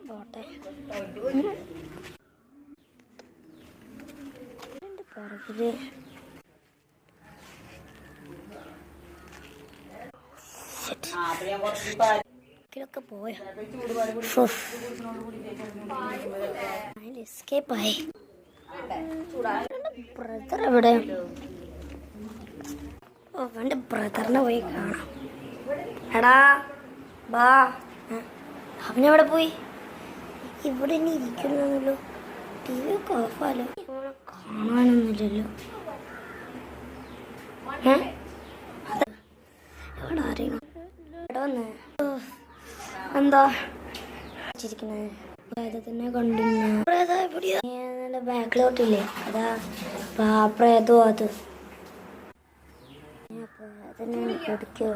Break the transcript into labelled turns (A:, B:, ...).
A: പോട്ടെ പുറകില് ൊക്കെ പോയോ എസ്കേപ്പായി ബ്രദർ എവിടെ അവൻ്റെ ബ്രദറിനെ പോയി കാണാം എടാ ബാ അവനെവിടെ പോയി ഇവിടെ ഇനി ഇരിക്കുന്നല്ലോ ടി വി ഒക്കെ ഓഫാലോ കാണാനൊന്നുമില്ലല്ലോ എവിടെ അറിയണം എവിടെ വന്നേ എന്താ പ്രേതത്തിനെ കണ്ടില്ല ബാക്കിലോട്ടില്ലേ അതാ പ്രേതോ അത് പ്രേതത്തിനെ പിടിക്കോ